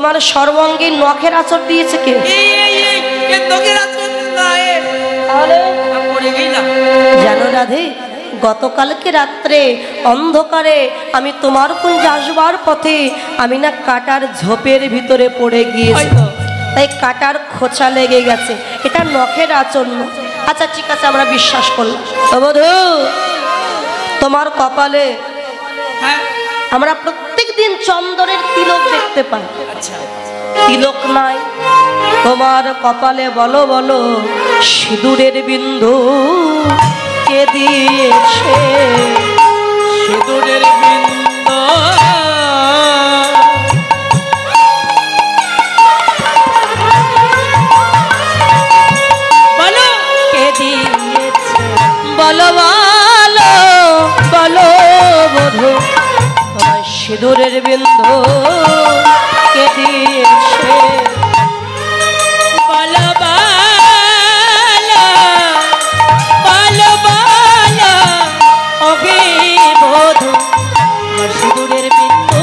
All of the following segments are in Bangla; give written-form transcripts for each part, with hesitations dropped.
তোমার সর্বাঙ্গে নখের আঁচড় দিয়েছে কে? জানো রাধে, গতকালকে রাত্রে অন্ধকারে আমি তোমার কুঞ্জে আসবার পথে আমি না কাটার ঝোপের ভিতরে পড়ে গিয়েছি, তাই কাটার খোঁচা লেগে গেছে, এটা নখের আঁচড়। আচ্ছা ঠিক আছে, আমরা বিশ্বাস করলাম। তো বধূ, তোমার কপালে আমরা প্রত্যেক দিন চন্দনের তিলক দেখতে পাই। তিলক নাই তোমার কপালে, বলো বলো সিঁদুরের বিন্দু কে দিয়েছে? সিঁদুরের বিন্দু বলো কে দিয়েছে? বলো বলো বলো বধূ, তোমার সিঁদুরের বিন্দু কে দিয়েছে? বলো বলো বলো বলো ওহে বধূ, আমার সিঁদুরের বিন্দু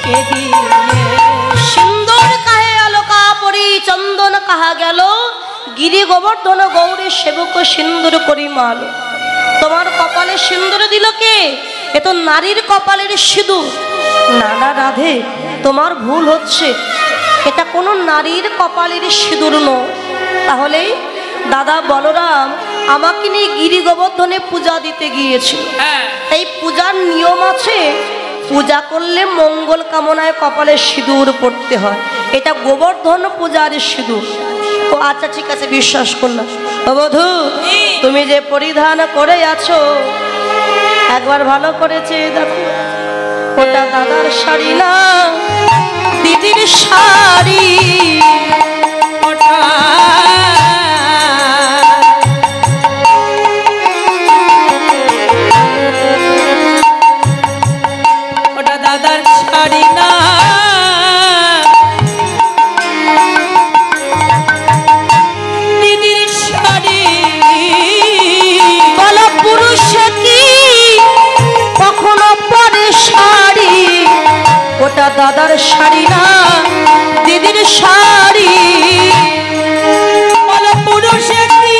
কে দিয়েছে? সিন্দুর কাহে আলোকা পরি চন্দন কাহা গেল, গিরি গোবর্ধন গৌরী সেবক সিন্দুর করি মাল। তোমার কপালে সিন্দুর দিল কে? এ তো নারীর কপালের সিঁদুর। না না রাধে, তোমার ভুল হচ্ছে, এটা কোনো নারীর কপালের সিঁদুর নয়। তাহলে দাদা বলরাম আমাকে নিয়ে গিরি গোবর্ধনে পূজা দিতে গিয়েছিল, এই পূজার নিয়ম আছে, পূজা করলে মঙ্গল কামনায় কপালে সিঁদুর পড়তে হয়, এটা গোবর্ধন পূজার সিঁদুর। ও আচ্ছা ঠিক আছে, বিশ্বাস করলাম। ও বধূ, তুমি যে পরিধান করে আছো একবার ভালো করেছে দেখো, ওটা দাদার শাড়ি না দিদির শাড়ি। ওটা ওটা দাদার শাড়ি না, দিদির শাড়ি। বলো পুরুষ কি কখনো পরে শাড়ি? ওটা দাদার শাড়ি না দিদির শাড়ি। বলো পুরুষ কি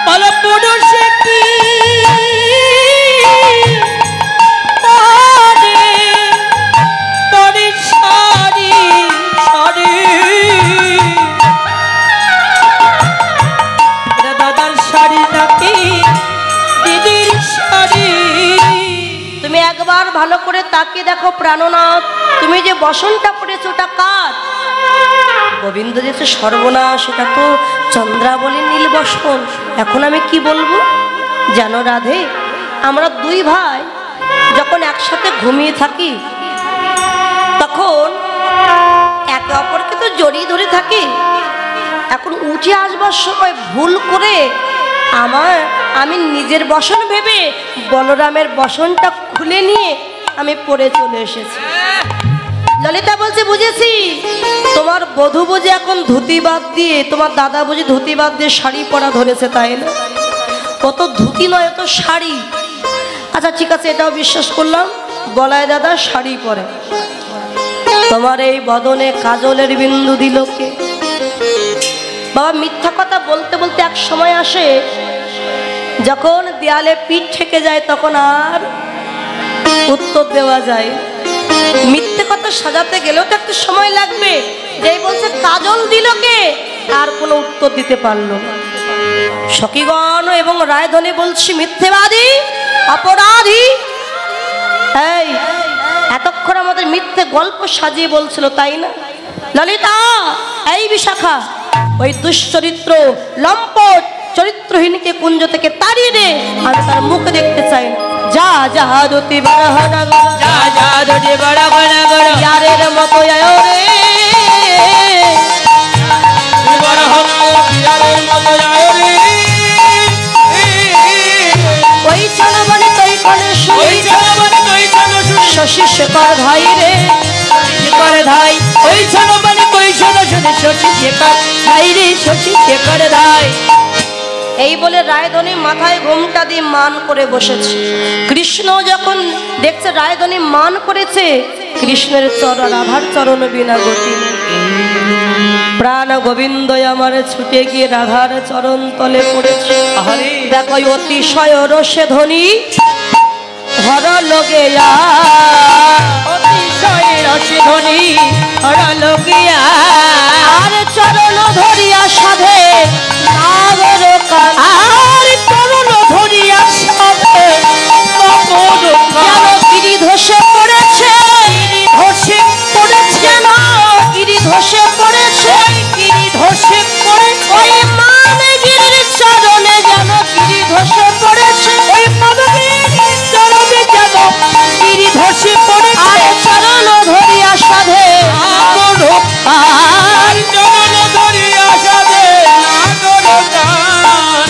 বলো পুরুষ কি পরে শাড়ি শাড়ি। এটা দাদার শাড়ি নাকি দিদির শাড়ি? তুমি একবার ভালো করে তাকিয়ে দেখো প্রাণনাথ, তুমি যে বসনটা পড়েছো ওটা কার? গোবিন্দ যেছে সর্বনাশ, এটা তো চন্দ্রাবলী নীল বসন। এখন আমি কি বলবো জানো রাধে, আমরা দুই ভাই যখন একসাথে ঘুমিয়ে থাকি তখন একে অপরকে তো জড়িয়ে ধরে থাকি। এখন উঠে আসবার সময় ভুল করে আমি নিজের বসন ভেবে বলরামের বসনটা খুলে নিয়ে আমি পড়ে চলে এসেছি। ললিতা বলছে বুঝেছি, তোমার বধূ বুঝে এখন ধুতি বাদ দিয়ে, তোমার দাদা বুঝি ধুতি বাদ দিয়ে শাড়ি পরা ধরেছে, তাই না? কত ধুতি নয়, তো শাড়ি। আচ্ছা ঠিক আছে, এটাও বিশ্বাস করলাম, গলায় দাদা শাড়ি পরে। তোমার এই বদনে কাজলের বিন্দু দিল কে? বাবা মিথ্যা কথা বলতে বলতে এক সময় আসে যখন দেয়ালে পিঠ ঠেকে যায় তখন আর উত্তর দেওয়া যায়। মিথ্যে কথা সাজাতে গেলেও তো একটা সময় লাগবে। যেই বলছে কাজল দিল কে, আর কোনো উত্তর দিতে পারলো না। সখীগণ এবং রায়ধনী বলছি মিথ্যেবাদী অপরাধী। এই এতক্ষণ আমাদের মিথ্যে গল্প সাজিয়ে বলছিল, তাই না? ললিতা, এই বিশাখা, ওই দুশ্চরিত্র লম্পট চরিত্রহীনকে কুঞ্জ থেকে তাড়িয়ে দে, আমি তার মুখ দেখতে চাই না। যা যা দুতি বাড়াহনা গো, যা যা দুটি বাড়াহনা গো, ইয়ারের মতো আয় রে, ইয়ারের মতো আয় রে। ওই চলবনে তুই কোনে শুই, শশী শেখর ধাই রে, শেখর ধাই, ওই চলবনে কই শোনো শুনে শশী শেখর ধাই রে শশী শেখর ধাই। এই বলে রায়ধনী মাথায় ঘোমটা দিয়ে মান করে বসেছে। কৃষ্ণ যখন দেখছে রায়ধনী মান করেছে, কৃষ্ণের চরণ রাধার চরণ বিনা গতি নেই। প্রাণ গোবিন্দ আমার ছুটে গিয়ে রাধার চরণ তলে পড়েছে। দেখো অতিশয় রসে ধ্বনি হর লোগে অতিশয় রসে ধ্বনি হর লোকিয়া, আর চরণ ধরিয়া সাধে নাগর কান, আর চরণ ধরিয়া সাধে নাগর কান। যেন গিরি ধসে পড়েছে, গিরি ধসে পড়েছে, যেন গিরি ধসে পড়েছে, গিরি ধসে পড়েছে। ওই মানগিরির চরণে যেন গিরি ধসে পড়েছে, ওই মানগিরির চরণে যেন গিরি ধসে পড়েছে। আর চরণ ধরিয়া সাধে নাগর কান, চরণ ধরিয়া সাধে নাগর কান।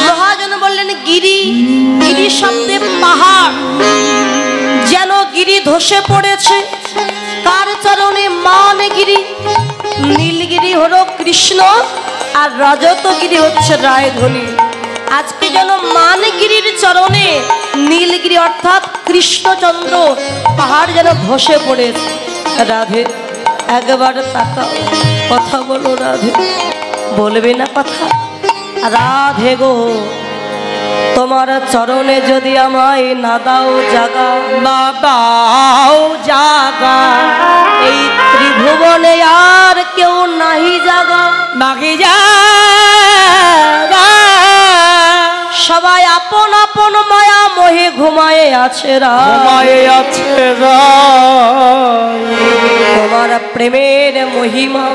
মহাজন বললেন গিরি, গিরি শব্দে পাহাড়, যেন গিরি ধসে পড়েছে। কার চরণে? মানগিরি। নীলগিরি হলো কৃষ্ণ, আর রজতগিরি হচ্ছে রায়ধনী। আজকে যেন মানগিরির চরণে নীলগিরি অর্থাৎ কৃষ্ণচন্দ্র পাহাড় যেন ধসে পড়েছে। রাধে একবার তাকাও, কথা বলো রাধে। বলবে না কথা? রাধে গো, তোমার চরণে যদি আমায় না দাও জাগা, না দাও জাগা, এই ত্রিভুবনে আর কেউ নাহি জাগা। নাহি জাগা, সবাই আপন আপন মায়া মোহে ঘুমায়ে আছে ঘুমায়ে আছে তোমার প্রেমের মহিমা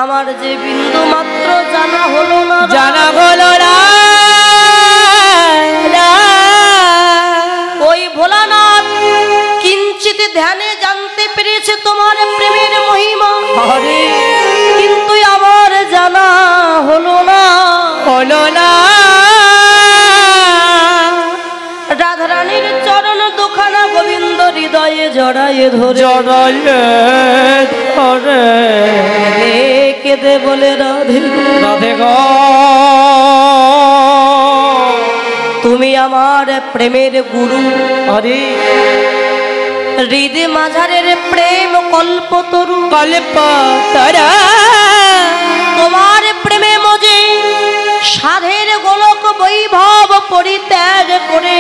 আমার যে বিন্দু মাত্র জানা হলো না, জানা হলো না। ওই ভোলানাথ কিঞ্চিত ধ্যানে জানতে পেরেছে তোমার প্রেমের মহিমা, কিন্তু আমার জানা হলো না, হলো না। রাধারানীর চরণ দুখানা গোবিন্দ হৃদয়ে জড়ায়ে ধরে, জড়ায়ে ধরে কেঁদে বলে রাধে রাধে গো, তুমি আমার প্রেমের গুরু, হরি হৃদয় মাঝারের প্রেম কল্পতরু, কল্প তরা, তোমার প্রেমে মজে সাধের গোলক বৈভব পরিত্যাগ করে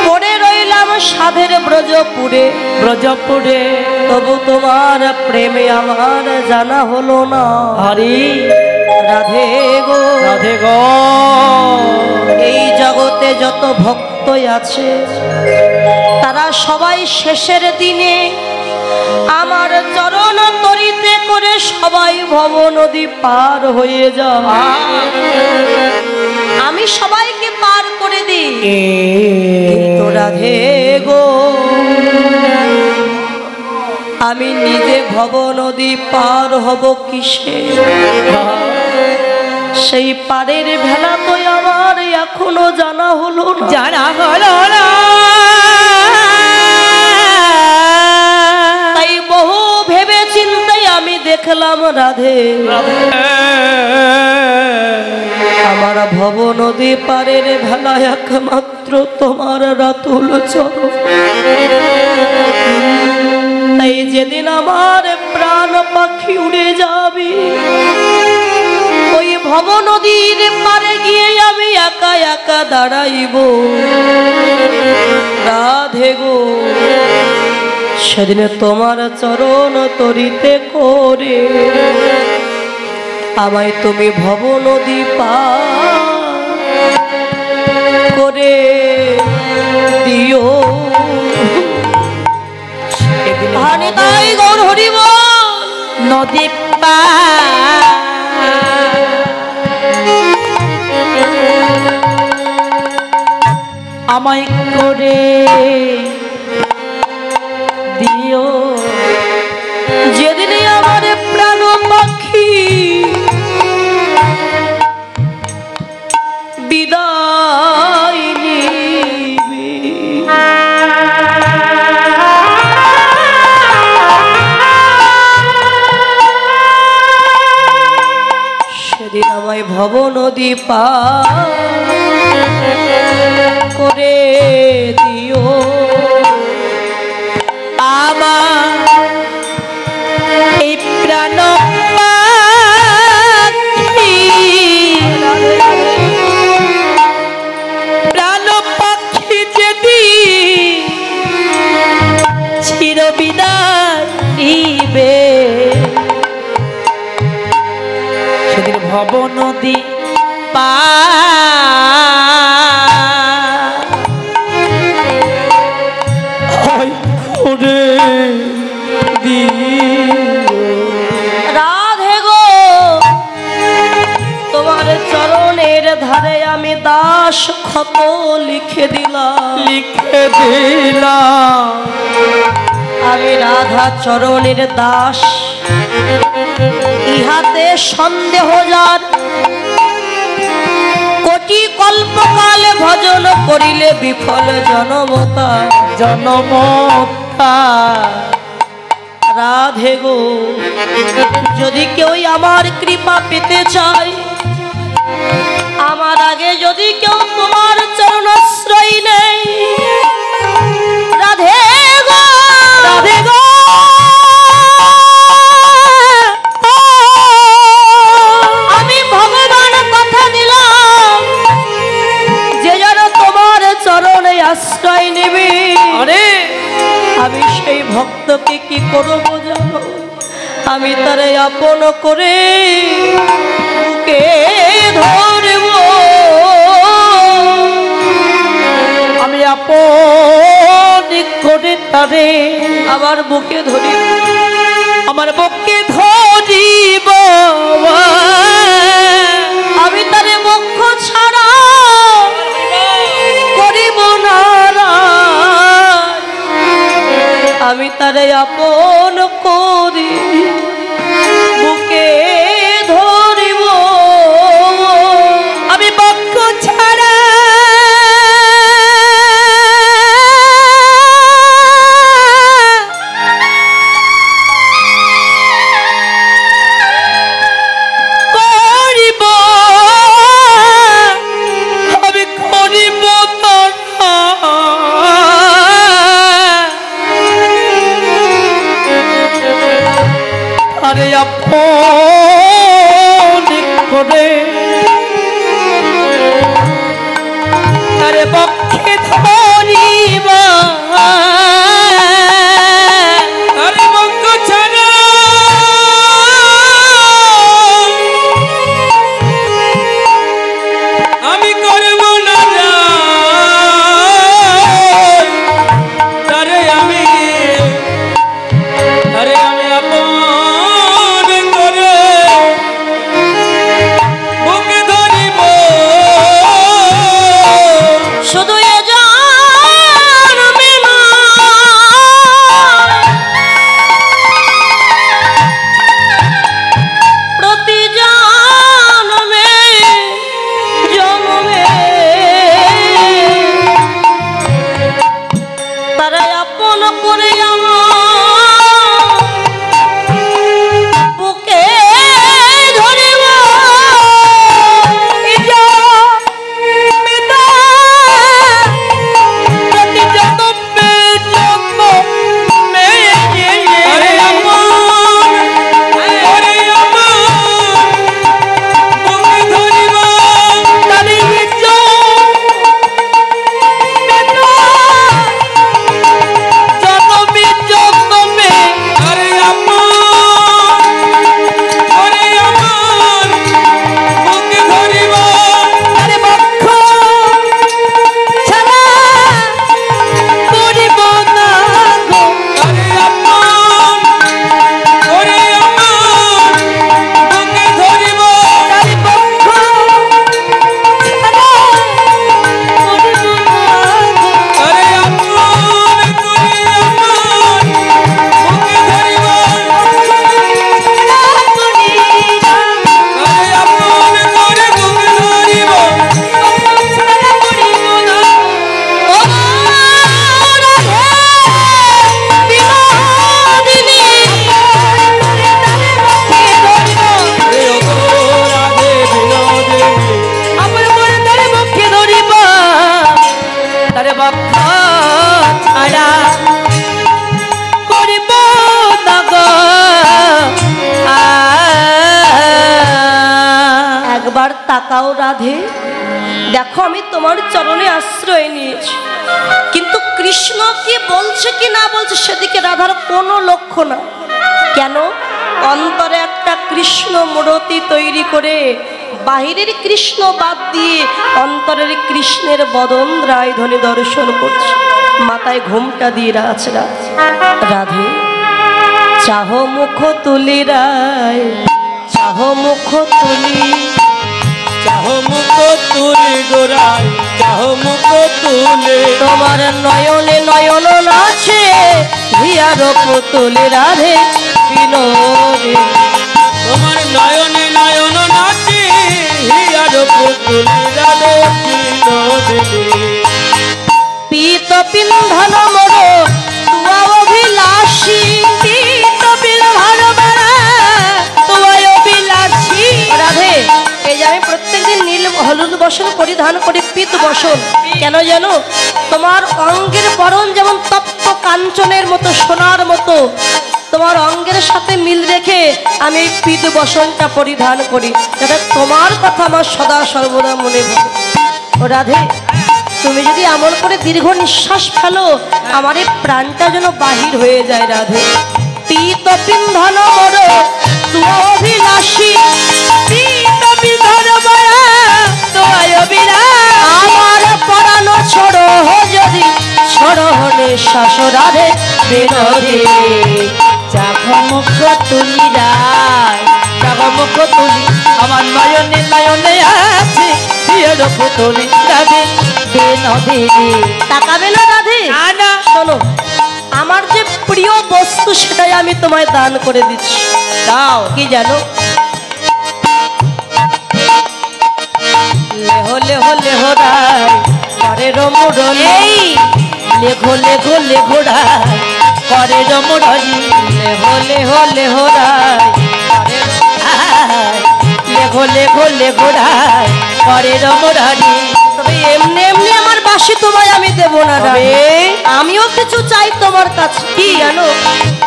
পড়ে রইলাম সাধের ব্রজপুরে, ব্রজপুরে। তবু তোমার প্রেমে আমার জানা হলো না, হরি রাধে গো রাধে গো। এই জগতে যত ভক্ত আছে তারা সবাই শেষের দিনে আমার চরণ তরিতে করে সবাই ভব নদী পার হয়ে যায়। আমি সবাইকে পার করে দিই, কিন্তু রাধে গো আমি নিজে ভব নদী পার হব কিসে? সেই পারের ভেলা তো আমার এখনো জানা হলো না, জানা হলো না। তাই বহু ভেবে চিন্তাই আমি দেখলাম রাধে আমার ভব নদী পারের ভেলা একমাত্র তোমার রাতুল চরণ। তাই যেদিন আমার প্রাণ পাখি উড়ে যাবে ওই ভব নদীর পারে গিয়ে আমি একা একা দাঁড়াইব, রাধে গো সেদিনে তোমার চরণ তরিতে করে আমায় তুমি ভব নদী পার করে দিও। হানি তাই গৌর হরিব নদী পা আমায় করে দিও, যেদিনে আমার প্রাণ পাখি বিদায় নিবি। ভব নদী পার করে দিও আমার এই প্রাণ পাখি যদি চিরবিদায় নিবে সেদিন ভব নদী করে রাধে গো তোমার চরণের ধারে আমি দাস ক্ষত লিখে দিলাম আমি রাধা চরণের দাস ইহাতে সন্দেহ যার কোটি কল্পকালে ভজন করিলে বিফল জনমতা রাধে গো যদি কেউ আমার কৃপা পেতে চায় আমার আগে যদি কেউ তোমার চরণাশ্রয় নেই রাধে গো রাধে গো আমি ভগবান কথা দিলাম যে যেন তোমার চরণে আশ্রয় নেবে আরে আমি সেই ভক্তকে কি করব জানো আমি তারে আপন করে বুকে ধরব আমি আপন করে তারে আবার বুকে ধরি আমার বুকে ধরিব আমি তারে মুখ ছাড়া করিব না আমি তারে আপন করি বুকে ধরিব আমি বক্ষ ছাড়া করিব আমি করিব আরে আপন করে আরে বক্ষে ধরিব আরে বক্ষ ছাড়া আমি করব না তারে আমি আপন করে একবার তাকাও রাধে, দেখো আমি তোমার চরণে আশ্রয় নিয়েছি, কিন্তু কৃষ্ণ কি বলছে কি না বলছে সেদিকে রাধার কোনো লক্ষ্য না। কেন? অন্তরে একটা কৃষ্ণ মূর্তি তৈরি করে বাহিরের কৃষ্ণ বাদ দিয়ে অন্তরের কৃষ্ণের বদন রায়ধনে দর্শন করছে, মাথায় ঘোমটা দিয়ে আছে রাধে। চাহ মুখ তুলি রায়, চাহ মুখ তুলি, চাহ মুখ তুলি গোরাই, চাহ মুখ তুলে। তোমার নয়নে নয়ন নাচে হিয়ার পুতুলি রাধে বিনোদে। তোমার নয়নে নয়ন নাচে হিয়ার পুতুলি রাধে বিনোদিনী। পীত পিন্ধন মোর তুয়া অভিলাষী, পীত পিন্ধন মোর তুয়া অভিলাষী। রাধে, এই যে আমি প্রত্যেকদিন নীল হলুদ বসন পরিধান করি, পীত বসন, কেন জানো? তোমার অঙ্গের বরণ যেমন তপ্ত কাঞ্চনের মতো, সোনার মতো, তোমার অঙ্গের সাথে মিল রেখে আমি এই পীত বসনটা পরিধান করি, যাতে তোমার কথা আমার সদা সর্বদা মনে পড়ে। ও রাধে, তুমি যদি এমন করে দীর্ঘ নিঃশ্বাস ফেলো, আমার এই প্রাণটা যেন বাহির হয়ে যায় রাধে। পীত পিন্ধন মোর তুয়া অভিলাষী, পীত পিন্ধন মোর তুয়া অভিলাষী। আমার পরানো ছড়ো যদি ছড়ো নিঃশ্বাস রাধে বিনোদিনী। চাহ মুখ তুলি রায়, চাহ মুখ তুলি, আমার নয়নে নয়নে আছে হিয়ার পুতুলি রাধে বিনোদিনী। তাকাবে না রাধে? না না, শোনো, আমার যে প্রিয় বস্তু সেটাই আমি তোমায় দান করে দিচ্ছি। দাও, কি জানো? লেহো লেহো লেহো রায় করে রমুরলি, লেখো লেখো লেখো রায় করে রমুরলি। লেহো লেহো লেহো রায় করে লেখো লেখো লেখো রায় করে রমুরলি। তবে এমনি এমনি আমার বাসি তোমায় আমি দেবো না রাধে, আমিও কিছু চাই তোমার কাছে। কি জানো?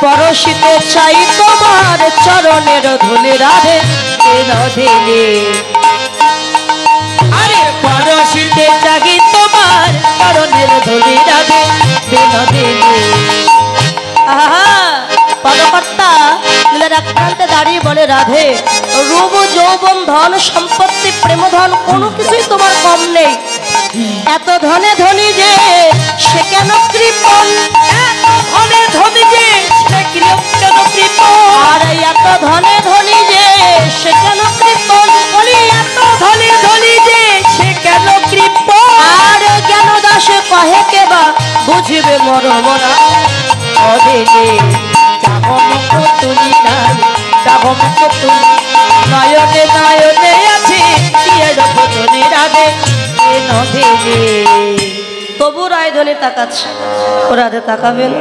পরশিতে চাই তোমার চরণের ধুলি রাধে বিনোদিনী। আরে পরশিতে জাগি তোমার চরণের ধুলি রাধে বিনোদিনী। আহা, পদকর্তা লীলার এক প্রান্তে দাঁড়িয়ে বলে, রাধে, রূপ যৌবন ধন সম্পত্তি প্রেমধন কোনো কিছুই তোমার কম নেই। এত ধনে ধনী যে সে কেন কৃপণ, ধনে ধনী যে সে কেন কৃপণ। আর এত ধনে ধনী যে সে কেন কৃপণ, বলি এত ধনী ধনী যে সে কেন কৃপণ। আর জ্ঞান দাসে কহে কেবা বুঝিবে মরমরা। অধেনে চাহ মুখ তুলি রায়, চাহ মুখ তুলি, নয়নে নয়নে আছে হিয়ার পুতুলি রাধে বিনোদিনী। তবু রায়ধনে তাকাচ্ছে, ও রাধে তাকাবেন?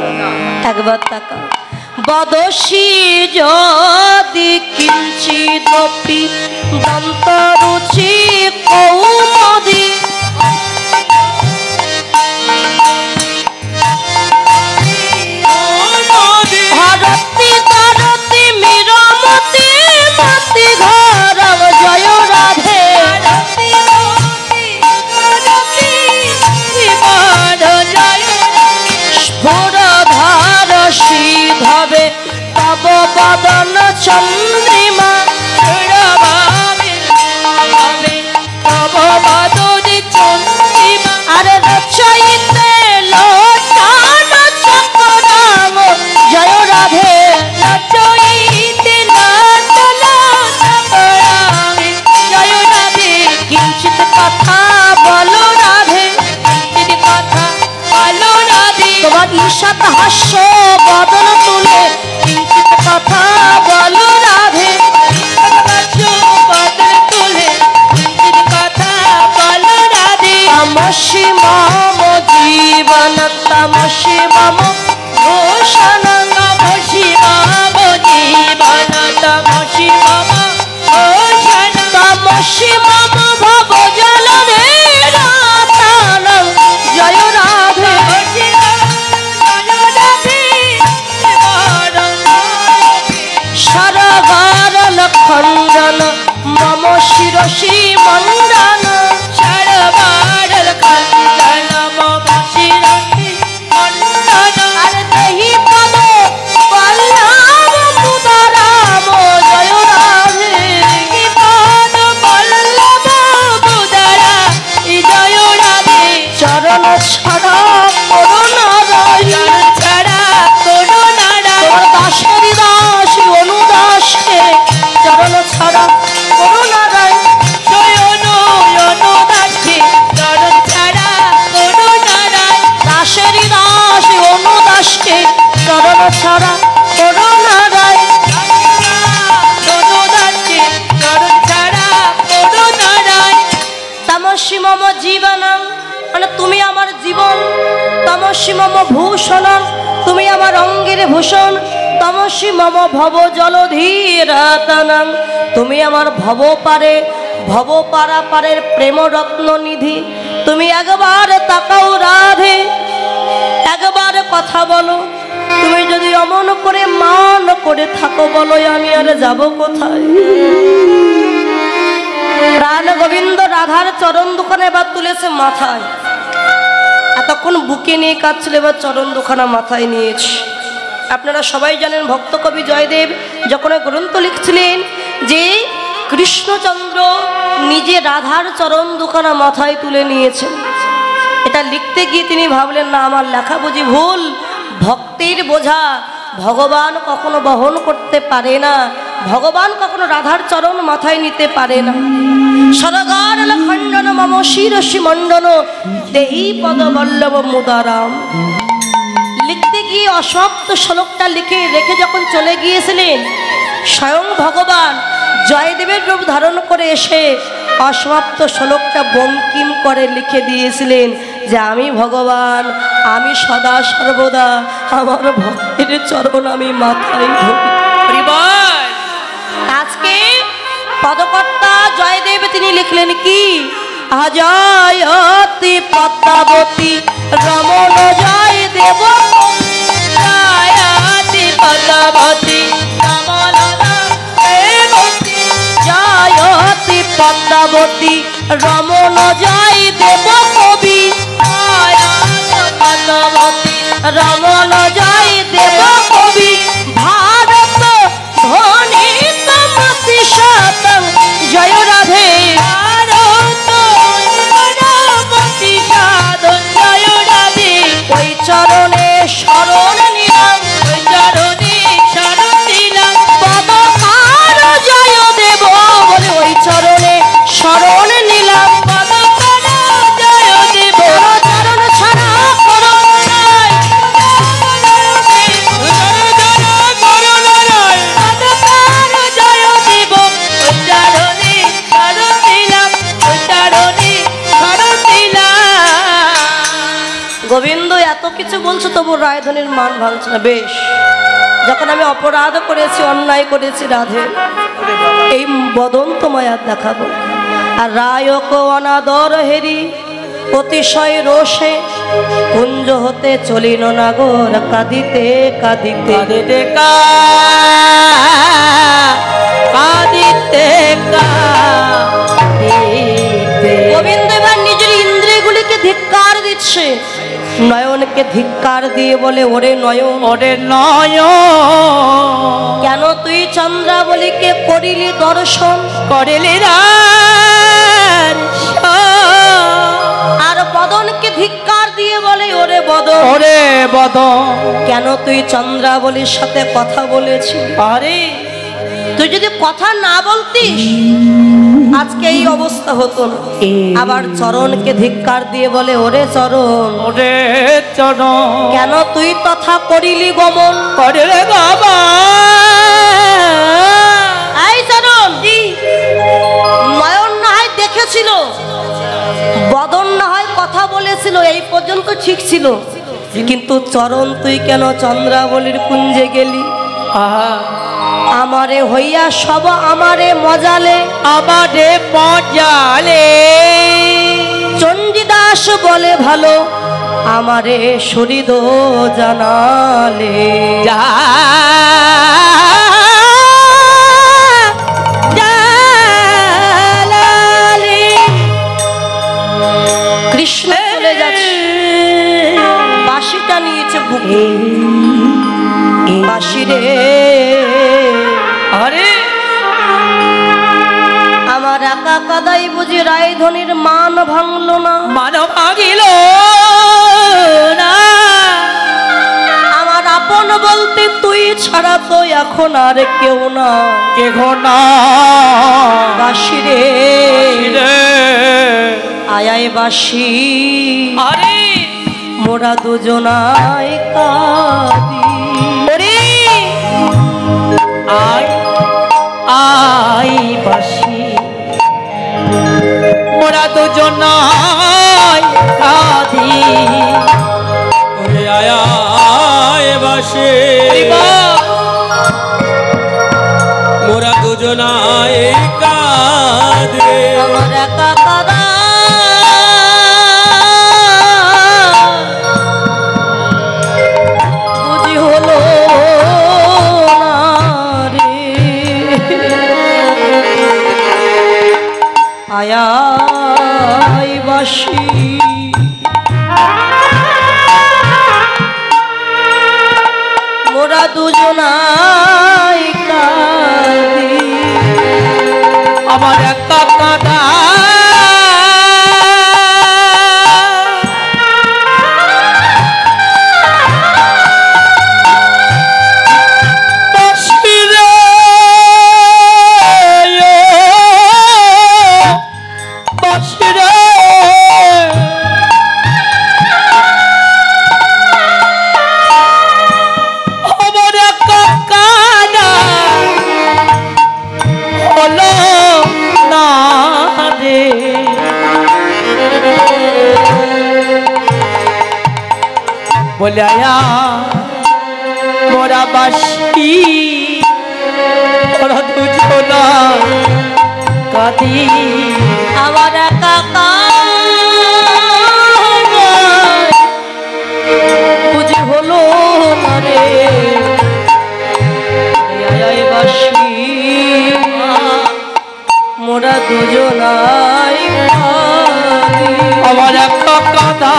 একবার তাকা। বদসী যদি কিঞ্চিদপি দন্তরুচি কৌমদি, হরতি ধরতি মিরমতি মতি ঘরব জয় রাধে। স্ফুরধারসী ভবে তব বদন চন্দ্রিমা, তব বদন চন্দ্রিমা। আরে রচয়িতে লোটান চক্রাম জয় রাধে। রচয়িতে লোটান চক্রাম জয় রাধে। কিঞ্চিত কথা বলো রাধে, কিঞ্চিত কথা বলো রাধে। তোমার ঈশাত হাস্য বদন তুলে কিঞ্চিত কথা বলো রাধে। বদন তুলে কিঞ্চিত কথা বলো রাধে। তমসি মম জীবন তমসি মম ভূষণ, তমসি মম জীবন তমসি মম ভূষণ। তমসি মম ভব জলনে রাতান জয় রাধে। সরবরণ খণ্ডন মম শিরসী ভূষণ তমসি মম ভব জলধীরাতনং। তুমি আমার ভব পারাপারের প্রেম রত্ন নিধি। তুমি একবার তাকাও রাধে, একবার কথা বলো। তুমি যদি অমন করে মান করে থাকো বলো, আমি আর যাব কোথায়? প্রাণ গোবিন্দ রাধার চরণ দুখানা এবার তুলেছে মাথায়। এতক্ষণ বুকে নিয়ে কাঁদছিল, এবার চরণ দুখানা মাথায় নিয়েছে। আপনারা সবাই জানেন ভক্ত কবি জয়দেব যখন গ্রন্থ লিখছিলেন যে কৃষ্ণচন্দ্র নিজে রাধার চরণ দুখানা মাথায় তুলে নিয়েছেন, এটা লিখতে গিয়ে তিনি ভাবলেন না আমার লেখা বুঝি ভুল। ভক্তের বোঝা ভগবান কখনো বহন করতে পারে না, ভগবান কখনো রাধার চরণ মাথায় নিতে পারে না। সরগার খণ্ডন মম শিরসি মণ্ডন দেহি পদবল্লভ মুদারাম। লিখতে গিয়ে অসমাপ্ত শ্লোকটা লিখে রেখে যখন চলে গিয়েছিলেন, স্বয়ং ভগবান জয়দেবের রূপ ধারণ করে এসে অসমাপ্ত শ্লোকটা বঙ্কিম করে লিখে দিয়েছিলেন যে আমি ভগবান, আমি সদা সর্বদা আমার ভক্তের চরণ আমি মাথায় ধরি। আজকে পদকর্তা জয়দেব তিনি লিখলেন কি, আজয়তি পদ্মাবতী রমণ জয়দেব, জয়তি পদ্মাবতী রমণ জয়তি পদ্মাবতী রমণ জয়দেব কবি, পদ্মাবতী রমণ জয়দেব কবি। ভারত ধনী সমতি শতং জয় রাধে, ভারত সমতি সাধন জয় রাধে। ওই চরণে শরণ নিলাম, ওই চরণে শরণ নিলাম, পদকার জয় দেব বলে ওই চরণে শরণ নিলাম, পদকার জয় দেব। চরণ ছাড়া করো নাই, পদকার জয় দেব, ওই চরণে শরণ নিলাম, ওই চরণে শরণ নিলাম। গোবিন্দ এত কিছু বলছো তবু রায়ধনির মান ভাঙছে না। বেশ, যখন আমি অপরাধ করেছি, অন্যায় করেছি রাধে, এই বদন তোমায় আর দেখাবো। আর রায়ক অনাদর হেরি অতিশয় রোষে কুঞ্জ হতে চলিল নাগর, কাঁদিতে কাঁদিতে কাঁদিতে কাঁদিতে কাঁদিতে। গোবিন্দ এবার নিজের ইন্দ্রিয়গুলিকে ধিক্কার দিচ্ছে, নয়নকে ধিক্কার দিয়ে বলে ওরে নয়ন, ওরে নয়ন, কেন তুই চন্দ্রাবলীকে করিলি দর্শন, করিলি আর বদনকে ধিক্কার দিয়ে বলে ওরে বদন, ওরে বদন, কেন তুই চন্দ্রাবলীর সাথে কথা বলেছিস? আরে তুই যদি কথা না বলতিস আজকে এই অবস্থা হতো না। আবার চরণকে ধিক্কার দিয়ে বলে ওরে চরণ, ওরে চরণ, কেন তুই তথা করিলি গমন, করিলে বাবা। এই চরণ, নয়ন না হয় দেখেছিল, বদন না হয় কথা বলেছিল, এই পর্যন্ত ঠিক ছিল, কিন্তু চরণ তুই কেন চন্দ্রাবলীর কুঞ্জে গেলি? আমারে হইয়া সব আমারে মজালে, আমারে মজালে। চণ্ডীদাস বলে ভালো আমারে শরীদ জানালে, কৃষ্ণ চলে যাচ্ছে, বাঁশিটা নিয়েছে বুকে, বাঁশি রে আরে আমার একা কাদাই বুঝি রায়ধনির মান ভাঙলো না, মান ভাঙিল না। আমার আপন বলতে তুই ছাড়া তো এখন আর কেউ না, কেহ না। বাঁশি রে আয় আয় বাঁশি, আরে মোরা দুজনাই কাঁদি, ওরে আয় আয় বাসি, মোরা দুজনাই কাঁদি। ওরে আয় আয় বাসি, মোরা দুজনায় কাঁদে আমার একা কাদা বুঝি হলো না রে আয়াই বাসি মোরা দুজনাই কাঁদি আমার একা কাঁদা বলায়া মোরা বাসি ওরা দুজনা কাঁদি আমার একা বুঝি হলো না রে আয়াই বাসি মোরা দুজনাই কাঁদি আমার একা কাঁদা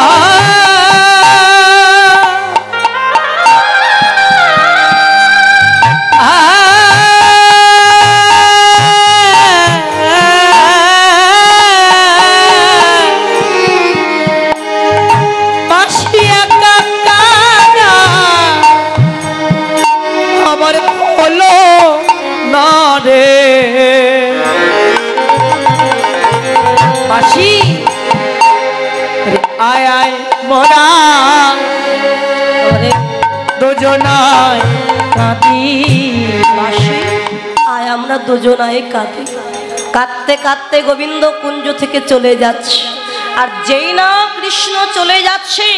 বাসি আয় আয় মোরা দুজনায় কাঁদি বাসি আয় আমরা দুজনাই কাঁদি কাঁদতে কাঁদতে গোবিন্দ কুঞ্জ থেকে চলে যাচ্ছে আর যেই না কৃষ্ণ চলে যাচ্ছে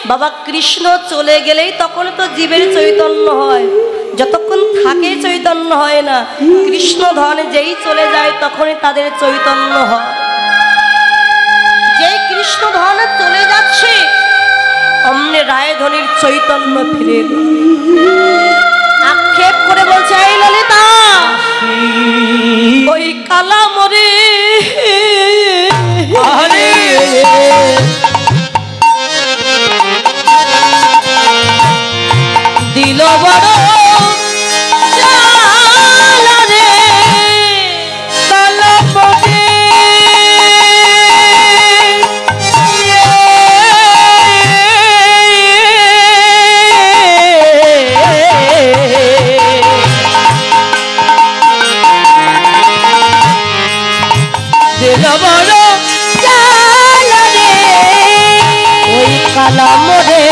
বাবা কৃষ্ণ চলে গেলেই তখন তো জীবের চৈতন্য হয় যতক্ষণ থাকে চৈতন্য হয় না কৃষ্ণ ধন যেই চলে যায় তখনই তাদের চৈতন্য হয় যেই কৃষ্ণ ধন চলে যাচ্ছে অমনে রায়ধনির চৈতন্য ফিরে আক্ষেপ করে বলছে এই ললিতা ওই কালা মরে দিল বড় জ্বালা রে কালা মরে দিল বড় জ্বালা রে ওই কালা মরে